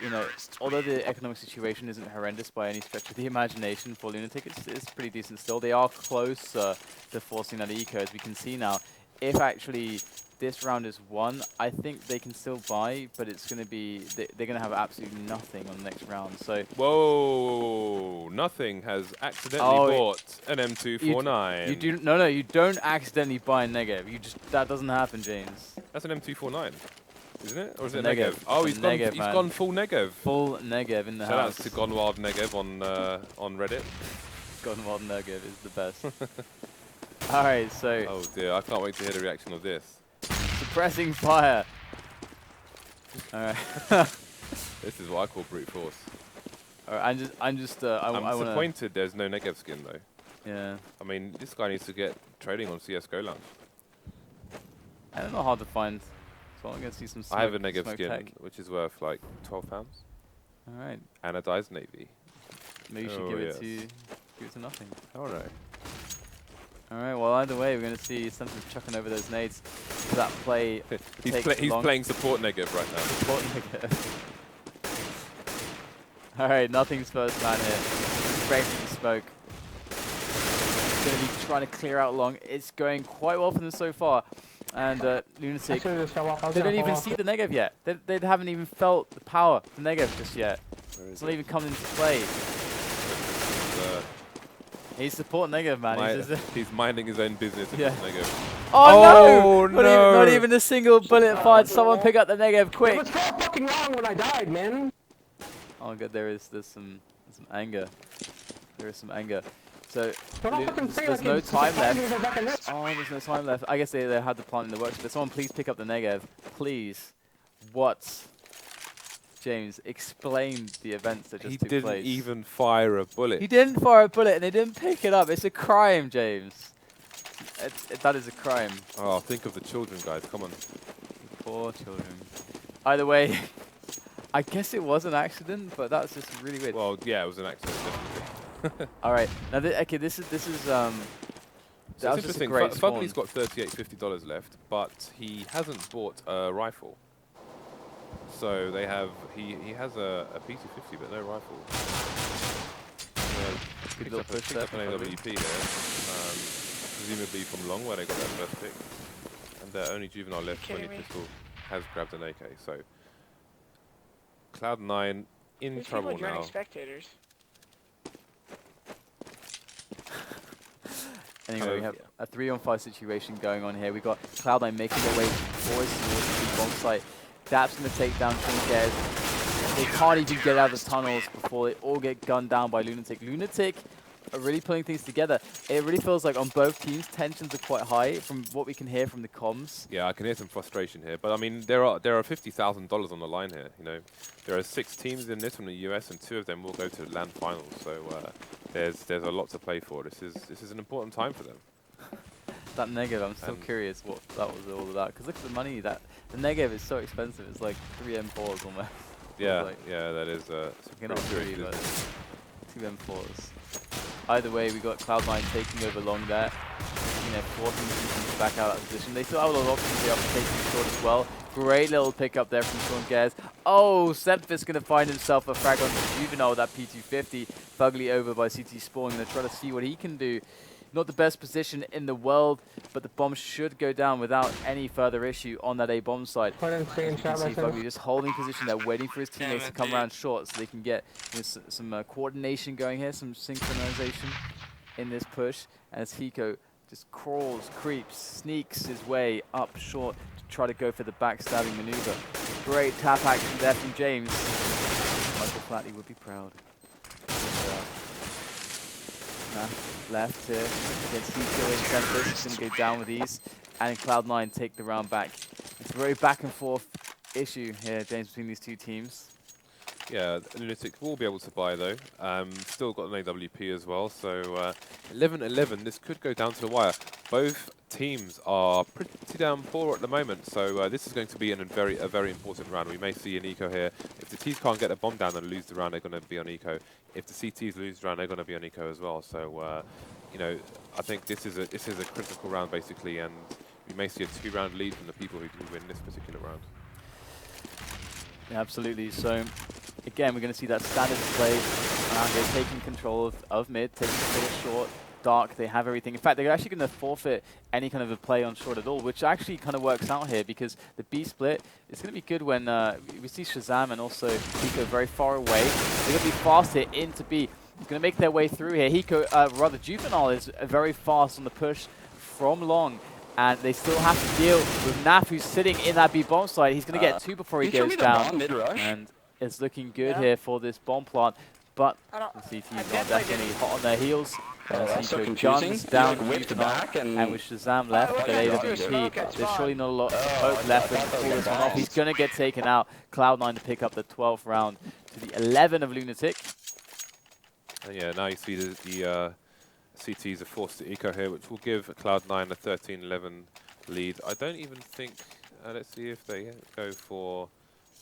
Speaker 1: you know, although the economic situation isn't horrendous by any stretch of the imagination for LunatiK, it's pretty decent still. They are close to forcing that eco, as we can see now. If actually this round is won, I think they can still buy, but it's going to be, they're going to have absolutely nothing on the next round. So
Speaker 2: whoa, nothing has accidentally bought an M249.
Speaker 1: You do no, you don't accidentally buy a negative. You just, that doesn't happen, James.
Speaker 2: That's an M249, isn't it? Or is it
Speaker 1: negative?
Speaker 2: negative? Oh, he's gone full negative.
Speaker 1: Full negative in the house.
Speaker 2: Shout out to Gone Wild Negative on Reddit.
Speaker 1: Gone Wild Negative is the best. All right, so.
Speaker 2: Oh dear, I can't wait to hear the reaction of this.
Speaker 1: Suppressing fire. All right.
Speaker 2: This is what I call brute force.
Speaker 1: All right, I'm
Speaker 2: disappointed there's no negative skin though.
Speaker 1: Yeah.
Speaker 2: I mean, this guy needs to get trading on CS:GO Lounge.
Speaker 1: I don't know how to find. So I'm gonna see some. Smoke,
Speaker 2: I have a negative skin,
Speaker 1: tech,
Speaker 2: which is worth like £12.
Speaker 1: All right.
Speaker 2: Anodized navy.
Speaker 1: Maybe you should give it to nothing.
Speaker 2: All right.
Speaker 1: All right. Well, either way, we're gonna see something chucking over those nades. That play.
Speaker 2: He's playing support negative right now.
Speaker 1: Support negative. All right. Nothing's first man here. Breaking smoke. Going to be trying to clear out long. It's going quite well for them so far. And LunatiK, they don't even see the negative yet. They haven't even felt the power of the negative just yet. It's not even coming into play. He's support negative, man.
Speaker 2: He's minding his own business.
Speaker 1: Yeah.
Speaker 2: Negative.
Speaker 1: Oh no!
Speaker 2: No!
Speaker 1: Not even a single bullet fired. Someone pick up the negative quick.
Speaker 6: It was so fucking long when I died, man.
Speaker 1: Oh god, there's some anger. There is some anger. So there's no time left. Oh, there's no time left. I guess they had the plant in the works. But someone please pick up the negative. Please. What? James, explain the events that just took place.
Speaker 2: He didn't even fire a bullet.
Speaker 1: He didn't fire a bullet and they didn't pick it up. It's a crime, James. That is a crime.
Speaker 2: Oh, think of the children, guys. Come on.
Speaker 1: Poor children. Either way, I guess it was an accident, but that's just really weird.
Speaker 2: Well, yeah, it was an accident, definitely.
Speaker 1: All right. Now, okay, this is
Speaker 2: So
Speaker 1: that was just a great spawn.
Speaker 2: FugLy's got $38.50 left, but he hasn't bought a rifle. So they have he has a P250, but no rifle. Picked up an AWP there, presumably from long where they got that first pick, and their only juvenile left 20 pistol has grabbed an AK. So Cloud9 in trouble now.
Speaker 5: Spectators.
Speaker 1: Anyway, we have a 3-on-5 situation going on here. We've got Cloud9 making their way towards the bomb site. Daps going to take down Gares. They can't even get out of the tunnels before they all get gunned down by LunatiK. LunatiK are really putting things together. It really feels like on both teams, tensions are quite high from what we can hear from the comms.
Speaker 2: Yeah, I can hear some frustration here. But I mean, there are $50,000 on the line here. You know, there are 6 teams in this from the US, and 2 of them will go to the LAN finals. So there's a lot to play for. This is an important time for them.
Speaker 1: That negative, I'm still curious what that was all about. Because look at the money that the negative is so expensive. It's like 3 M4s almost.
Speaker 2: Yeah,
Speaker 1: like
Speaker 2: yeah, that is.
Speaker 1: not 3, but 2 M4s. Either way, we got Cloud9 taking over long there. You know, forcing the teams back out of that position. They still have a lot of options here after taking short as well. Great little pick up there from Gares. Oh, semphis going to find himself a frag on the juvenile with that P250. FugLy over by CT Spawn. Going to try to see what he can do. Not the best position in the world, but the bomb should go down without any further issue on that A bomb site. As you can see, FugLy just holding position there, waiting for his teammates to come around short so they can get some coordination going here, some synchronization in this push. As Hiko just crawls, creeps, sneaks his way up short to try to go for the backstabbing maneuver. Great tap action there from James. Michael Flatley would be proud. Left here against Hiko and semphis. He's going to go down with ease. And Cloud9 take the round back. It's a very back and forth issue here, James, between these 2 teams.
Speaker 2: Yeah, LunatiK will be able to buy though. Still got an AWP as well, so 11-11. This could go down to the wire. Both teams are pretty damn poor at the moment, so this is going to be a very important round. We may see an eco here. If the T's can't get a bomb down and lose the round, they're going to be on eco. If the CTs lose the round, they're going to be on eco as well. So you know, I think this is a critical round basically, and you may see a 2-round lead from the people who do win this particular round.
Speaker 1: Yeah, absolutely. So again, we're going to see that standard play. They're taking control of mid, taking control of short, dark. They have everything. In fact, they're actually going to forfeit any kind of a play on short at all, which actually kind of works out here because the B split is going to be good when we see ShahZaM and also Hiko very far away. They're going to be fast here into B. He's going to make their way through here. Hiko, rather Juvenile, is very fast on the push from long. And they still have to deal with NAF, who's sitting in that B bomb site. He's going to get 2 before he goes down. And it's looking good here for this bomb plant. But the CTs are definitely hot on their heels.
Speaker 4: So
Speaker 1: guns down,
Speaker 4: like, whipped back and
Speaker 1: with ShahZaM left at AWP, there's surely not a lot of hope left to pull this one off. He's going to get taken out. Cloud9 to pick up the 12th round to the 11 of LunatiK.
Speaker 2: And yeah, now you see the CTs are forced to eco here, which will give Cloud9 a 13-11 lead. I don't even think, let's see if they go for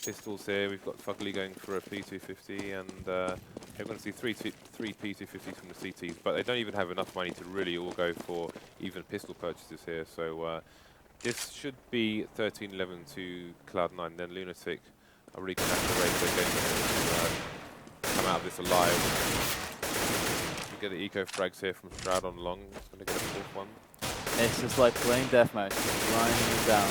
Speaker 2: pistols here. We've got FugLy going for a P250, and we're going to see three P250s from the CTs, but they don't even have enough money to really all go for even pistol purchases here. So this should be 13-11 to Cloud9. Then LunatiK are really going to have to raise their game to come out of this alive. Get the eco frags here from Shroud on long. Going to get a 4th one.
Speaker 1: It's just like playing deathmatch, grinding them down.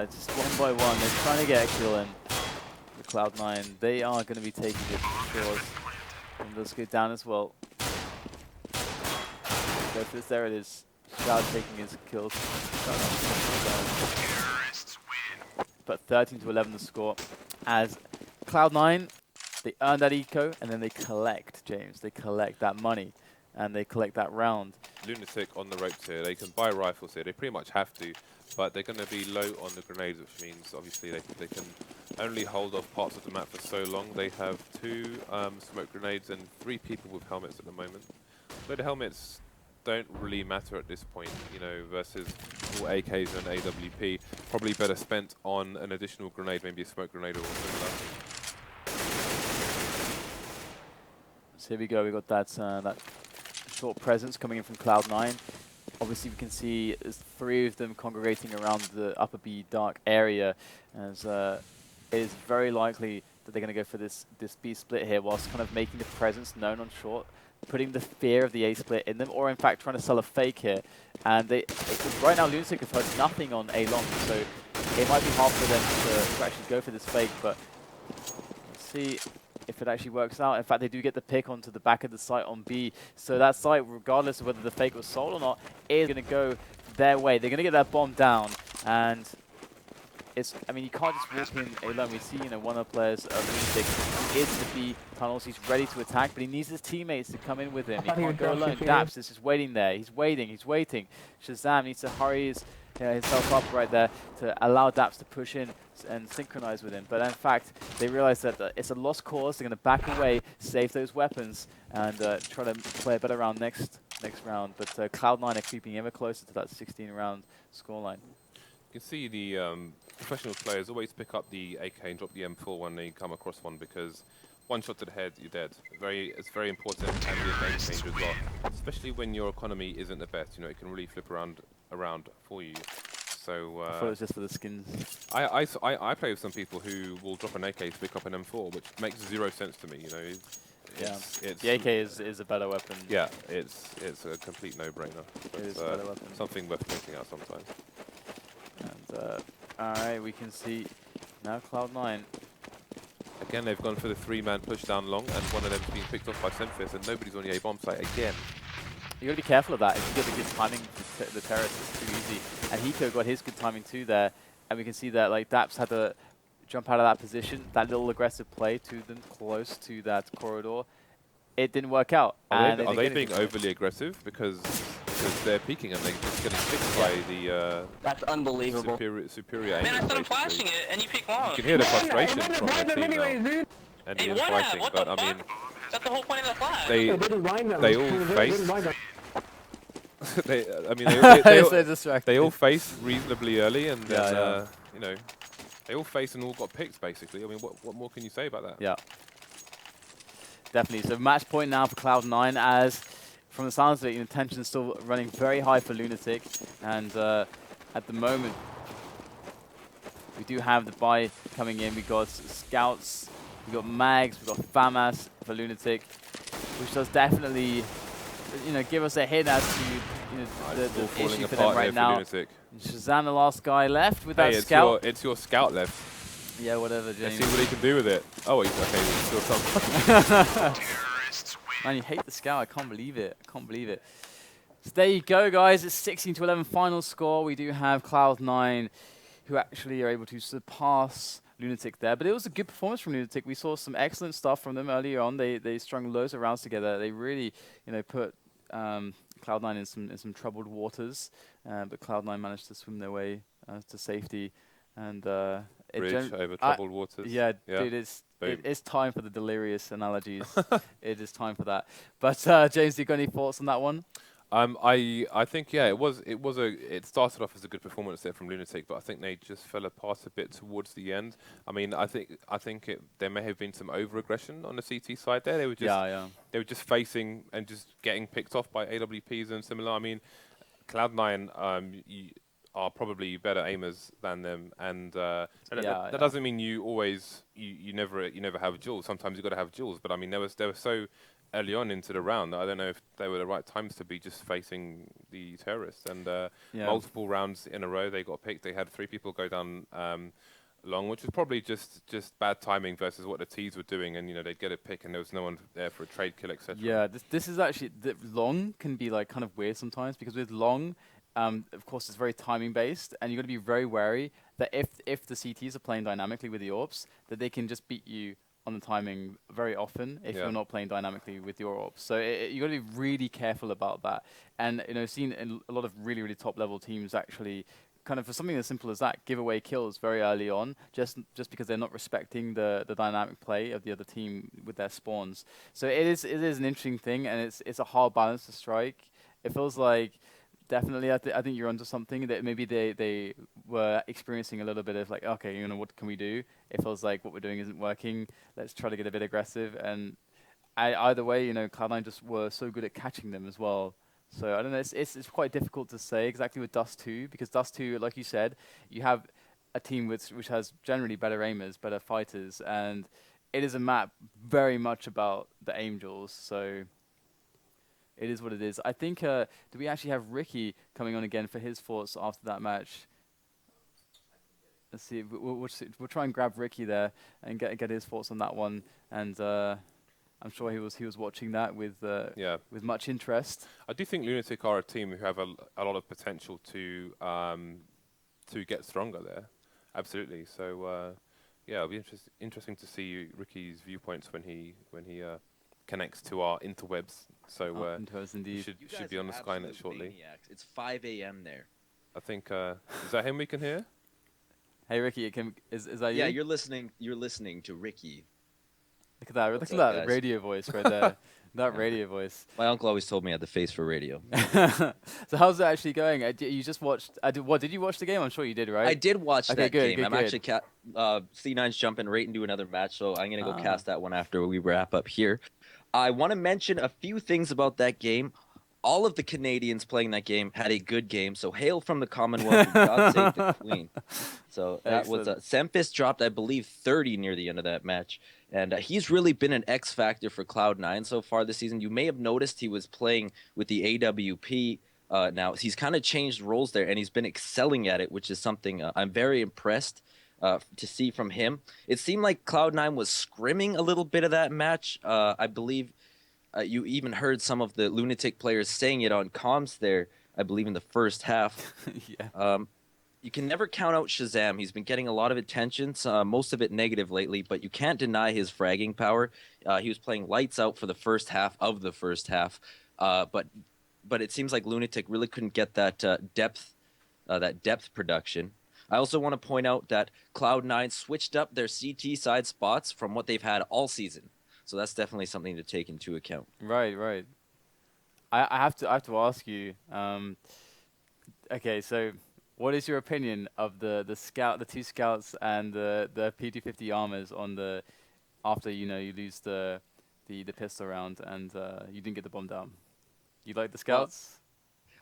Speaker 1: And just one by one, they're trying to get a kill in. The Cloud9, they are going to be taking it for sure. And let's go down as well. Go for this, there it is. Shroud taking his kills. But 13-11 the score. As Cloud9, they earn that eco, and then they collect, James. They collect that money, and they collect that round.
Speaker 2: LunatiK on the ropes here. They can buy rifles here. They pretty much have to, but they're going to be low on the grenades, which means obviously they can only hold off parts of the map for so long. They have 2 smoke grenades and 3 people with helmets at the moment. So the helmets don't really matter at this point, you know, versus all AKs and AWP. Probably better spent on an additional grenade, maybe a smoke grenade or similar.
Speaker 1: So here we go, we got that short presence coming in from Cloud9. Obviously we can see there's 3 of them congregating around the upper B dark area, as it is very likely that they're going to go for this B split here, whilst kind of making the presence known on short, putting the fear of the A split in them, or in fact trying to sell a fake here. And right now LunatiK have heard nothing on A long, so it might be hard for them to actually go for this fake, but let's see if it actually works out. In fact, they do get the pick onto the back of the site on B. So that site, regardless of whether the fake was sold or not, is going to go their way. They're going to get that bomb down. And it's, I mean, you can't just walk in alone. We see, you know, one of the players of LunatiK is the B tunnels. He's ready to attack, but he needs his teammates to come in with him. He can't go alone. Daps is just waiting there. He's waiting. ShahZaM needs to hurry himself up right there to allow Daps to push in and synchronize with him. But in fact, they realize that it's a lost cause. They're going to back away, save those weapons, and try to play a better round next round. But Cloud9 are creeping ever closer to that 16-round scoreline.
Speaker 2: You can see the professional players always pick up the AK and drop the M4 when they come across one, because one shot to the head, you're dead. It's very important and can be a game changer as well, especially when your economy isn't the best. You know, it can really flip around for you. So
Speaker 1: I thought it was just for the skins.
Speaker 2: I play with some people who will drop an AK to pick up an M4, which makes 0 sense to me. You know, it's
Speaker 1: the AK is a better weapon.
Speaker 2: Yeah, it's a complete no-brainer.
Speaker 1: It is a better weapon.
Speaker 2: Something worth pointing out sometimes.
Speaker 1: And all right, we can see now Cloud9.
Speaker 2: Again, they've gone for the 3-man push down long, and one of them's being picked off by semphis, and nobody's on the A bomb site again.
Speaker 1: You got to be careful of that. If you get the good timing, the terrorists, it's too easy. And Hiko got his good timing too there, and we can see that like Daps had to jump out of that position. That little aggressive play to them close to that corridor, it didn't work out.
Speaker 2: Are they being overly aggressive because they're peeking and they're just getting picked by the
Speaker 4: that's unbelievable
Speaker 2: superior aim?
Speaker 5: Man, I started flashing it and you peek long.
Speaker 2: You can hear the frustration from their team now, and the infighting. But I mean,
Speaker 5: that's the whole point of the flash.
Speaker 2: they all face. They all face reasonably early, and then you know, they all face and all got picked basically. I mean, what more can you say about that?
Speaker 1: Yeah, definitely. So match point now for Cloud9 as from the sounds of it, tension's still running very high for LunatiK, and at the moment, we do have the buy coming in. We got scouts, we got mags, we got FAMAS for LunatiK, which does definitely, give us a hint as to the issue for them right now. ShahZaM, the last guy left with that scout.
Speaker 2: It's your scout left.
Speaker 1: Yeah, whatever, James.
Speaker 2: Let's see what he can do with it. Oh, he's okay. He's still something.
Speaker 1: Man, you hate the scout. I can't believe it. I can't believe it. So there you go, guys. It's 16-11 final score. We do have Cloud9, who actually are able to surpass LunatiK there. But it was a good performance from LunatiK. We saw some excellent stuff from them earlier on. They strung loads of rounds together. They really, put Cloud9 in some troubled waters. But Cloud9 managed to swim their way to safety. And
Speaker 2: bridge over troubled waters.
Speaker 1: Yeah, dude, it's time for the delirious analogies. It is time for that. But James, do you got any thoughts on that one?
Speaker 2: I think it started off as a good performance there from LunatiK, but I think they just fell apart a bit towards the end. I mean, I think there may have been some over-aggression on the CT side there. They were just facing and just getting picked off by AWPs and similar. I mean, Cloud9 are probably better aimers than them, and that doesn't mean you always you never have duels. Sometimes you've got to have duels, but I mean they were so early on into the round that I don't know if they were the right times to be just facing the terrorists. And multiple rounds in a row they got picked. They had 3 people go down long, which was probably just bad timing versus what the T's were doing, and they'd get a pick and there was no one there for a trade kill, etc.
Speaker 1: Yeah, this is actually long can be like kind of weird sometimes, because with long, of course, it's very timing based, and you've got to be very wary that if the CTs are playing dynamically with the AWPs, that they can just beat you on the timing very often if you're not playing dynamically with your AWPs. So you got to be really careful about that. And seen in a lot of really, really top level teams actually, kind of for something as simple as that, give away kills very early on, just because they're not respecting the dynamic play of the other team with their spawns. So it is an interesting thing, and it's a hard balance to strike. It feels like definitely, I think you're onto something, that maybe they were experiencing a little bit of like, okay, what can we do? It feels like what we're doing isn't working. Let's try to get a bit aggressive. And either way, Cloud9 just were so good at catching them as well. So I don't know. It's quite difficult to say exactly with Dust 2, because Dust 2, like you said, you have a team which has generally better aimers, better fighters, and it is a map very much about the angels. So it is what it is. I think, do we actually have Ricky coming on again for his thoughts after that match? Let's see. We'll try and grab Ricky there and get his thoughts on that one. And I'm sure he was watching that with much interest.
Speaker 2: I do think LunatiK are a team who have a lot of potential to get stronger there. Absolutely. So it'll be interesting to see Ricky's viewpoints when he connects to our interwebs. So
Speaker 1: interwebs indeed.
Speaker 2: Should be on the Skynet shortly.
Speaker 8: Maniacs. It's 5 a.m. there.
Speaker 2: I think is that him we can hear?
Speaker 1: Hey Ricky, is that you?
Speaker 8: Yeah, you're listening to Ricky.
Speaker 1: Look at that! Look at that radio voice right there. That radio voice.
Speaker 8: My uncle always told me I had the face for radio.
Speaker 1: So how's it actually going? You just watched? Did you watch the game? I'm sure you did, right?
Speaker 8: I did watch that game.
Speaker 1: Good,
Speaker 8: I'm actually C9's jumping right into another match, so I'm gonna go cast that one after we wrap up here. I want to mention a few things about that game. All of the Canadians playing that game had a good game, so hail from the Commonwealth and God save the Queen. So that was semphis dropped, I believe, 30 near the end of that match. And he's really been an X factor for Cloud9 so far this season. You may have noticed he was playing with the AWP now. He's kind of changed roles there, and he's been excelling at it, which is something I'm very impressed to see from him. It seemed like Cloud9 was scrimming a little bit of that match. I believe you even heard some of the LunatiK players saying it on comms there, I believe, in the first half. You can never count out ShahZaM. He's been getting a lot of attention, most of it negative lately, but you can't deny his fragging power. He was playing lights out for the first half of the first half, but it seems like LunatiK really couldn't get that depth production. I also want to point out that Cloud9 switched up their CT side spots from what they've had all season, so that's definitely something to take into account.
Speaker 1: Right. I have to ask you. Okay, so what is your opinion of the two scouts and the P250 armors on the after you lose the pistol round and you didn't get the bomb down? You like the scouts?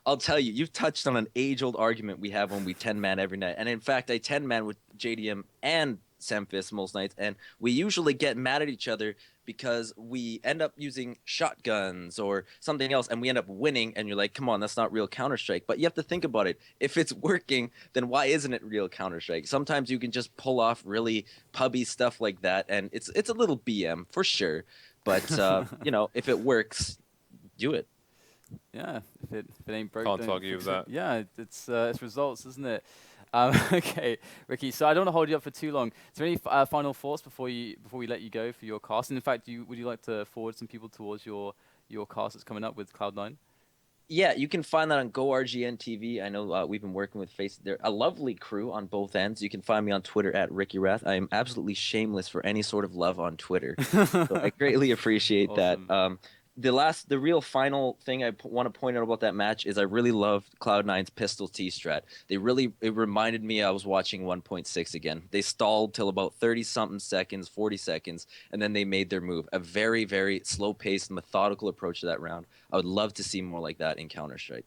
Speaker 8: I'll tell you, you've touched on an age-old argument we have when we 10-man every night. And in fact, I 10-man with JDM and semphis most nights, and we usually get mad at each other because we end up using shotguns or something else, and we end up winning, and you're like, come on, that's not real Counter-Strike. But you have to think about it. If it's working, then why isn't it real Counter-Strike? Sometimes you can just pull off really pubby stuff like that, and it's a little BM, for sure. But, you know, if it works, do it.
Speaker 1: Yeah, if it ain't broke,
Speaker 2: Can't
Speaker 1: don't
Speaker 2: argue
Speaker 1: fix
Speaker 2: with
Speaker 1: it.
Speaker 2: that.
Speaker 1: Yeah, it's results, isn't it? Okay, Ricky. So I don't want to hold you up for too long. Is there any final thoughts before we let you go for your cast? And in fact, would you like to forward some people towards your cast that's coming up with Cloud9?
Speaker 8: Yeah, you can find that on GoRGN TV. I know we've been working with FaceIT. They're a lovely crew on both ends. You can find me on Twitter at RickyWrath. I am absolutely shameless for any sort of love on Twitter. So I greatly appreciate
Speaker 1: Awesome.
Speaker 8: that. The real final thing I want to point out about that match is I really loved Cloud9's pistol T strat. It reminded me I was watching 1.6 again. They stalled till about 30-something seconds, 40 seconds, and then they made their move. A very, very slow-paced, methodical approach to that round. I would love to see more like that in Counter-Strike.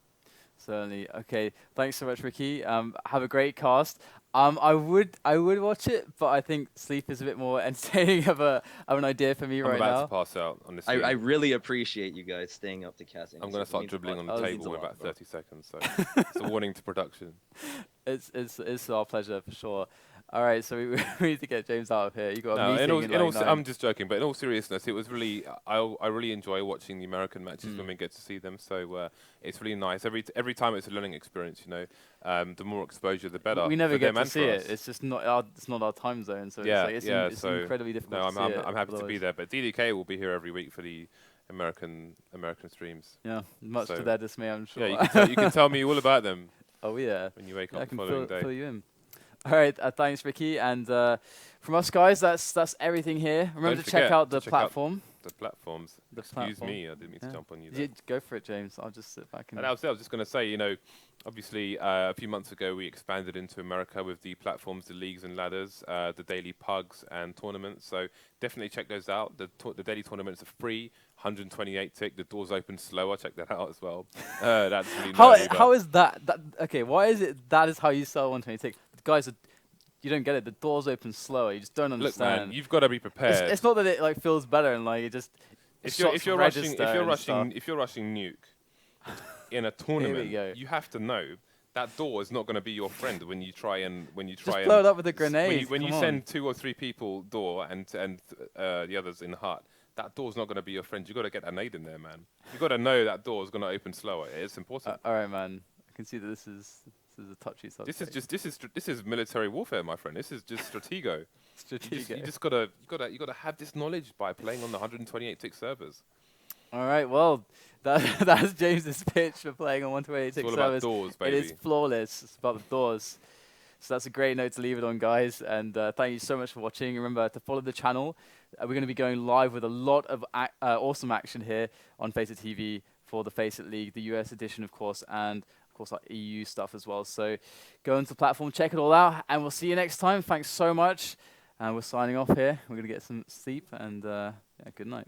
Speaker 1: Certainly. Okay. Thanks so much, Ricky. Have a great cast. I would watch it, but I think sleep is a bit more entertaining of an idea for me
Speaker 2: I'm
Speaker 1: right
Speaker 2: about
Speaker 1: now.
Speaker 2: to pass out on this.
Speaker 8: I really appreciate you guys staying up to cast.
Speaker 2: I'm going to start dribbling on the
Speaker 1: Oh,
Speaker 2: table in about 30 seconds. So it's a warning to production.
Speaker 1: It's our pleasure for sure. All right, so we need to get James out of here. You got a
Speaker 2: No,
Speaker 1: meeting in like 9.
Speaker 2: I'm just joking, but in all seriousness, it was really I really enjoy watching the American matches when we get to see them. So it's really nice. Every time it's a learning experience, you know. The more exposure, the better.
Speaker 1: We never
Speaker 2: for
Speaker 1: get
Speaker 2: them
Speaker 1: to
Speaker 2: and
Speaker 1: see
Speaker 2: for
Speaker 1: it.
Speaker 2: us.
Speaker 1: It's just not our time zone. So
Speaker 2: Yeah,
Speaker 1: it's
Speaker 2: so
Speaker 1: incredibly difficult.
Speaker 2: No,
Speaker 1: to see
Speaker 2: I'm happy to be
Speaker 1: otherwise.
Speaker 2: there. But DDK will be here every week for the American streams.
Speaker 1: Yeah, much
Speaker 2: So-
Speaker 1: to their dismay, I'm sure.
Speaker 2: Yeah, you can tell me all about them
Speaker 1: Oh yeah.
Speaker 2: when you wake
Speaker 1: I
Speaker 2: up the
Speaker 1: can
Speaker 2: following day.
Speaker 1: fill you in. All right, thanks, Ricky. And from us guys, that's everything here. Remember
Speaker 2: Don't
Speaker 1: to check
Speaker 2: forget
Speaker 1: out
Speaker 2: to
Speaker 1: the
Speaker 2: check out
Speaker 1: platform.
Speaker 2: The platforms.
Speaker 1: The
Speaker 2: Excuse
Speaker 1: platform.
Speaker 2: me, I didn't mean to
Speaker 1: Yeah.
Speaker 2: jump on you there.
Speaker 1: Go for it, James. I'll just sit back and.
Speaker 2: And I was just going to say, you know, obviously a few months ago we expanded into America with the platforms, the leagues and ladders, the daily pugs and tournaments. So definitely check those out. The daily tournaments are free, 128 tick. The doors open slower. Check that out as well. That's really nerdy, but
Speaker 1: how is that? Okay, why is it that is how you sell 126? Guys, you don't get it. The doors open slower. You just don't
Speaker 2: look,
Speaker 1: understand.
Speaker 2: man, you've got to be prepared.
Speaker 1: It's not that it like feels better and like it just.
Speaker 2: if
Speaker 1: shots
Speaker 2: you're
Speaker 1: register and
Speaker 2: rushing nuke in a tournament,
Speaker 1: go.
Speaker 2: you have to know that door is not going to be your friend when you try and
Speaker 1: Just blow it up with a
Speaker 2: when
Speaker 1: grenade.
Speaker 2: you
Speaker 1: come on.
Speaker 2: send 2 or 3 people door and the others in hut, that door's not going to be your friend. You got to get a nade in there, man. You got to know that door is going to open slower. It's important.
Speaker 1: All right, man. I can see that this is a touchy subject.
Speaker 2: This is military warfare, my friend. This is just stratego. You just gotta have this knowledge by playing on the 128 tick servers.
Speaker 1: All right, well, that's James's pitch for playing on 128
Speaker 2: It's all
Speaker 1: servers.
Speaker 2: about doors,
Speaker 1: It
Speaker 2: baby.
Speaker 1: is flawless. It's about the doors. So that's a great note to leave it on, guys. And thank you so much for watching. Remember to follow the channel. We're going to be going live with a lot of awesome action here on FaceitTV for the FACEIT League, the US edition, of course, and of course our EU stuff as well. So go onto the platform, check it all out, and we'll see you next time. Thanks so much. And we're signing off here. We're going to get some sleep, and yeah, good night.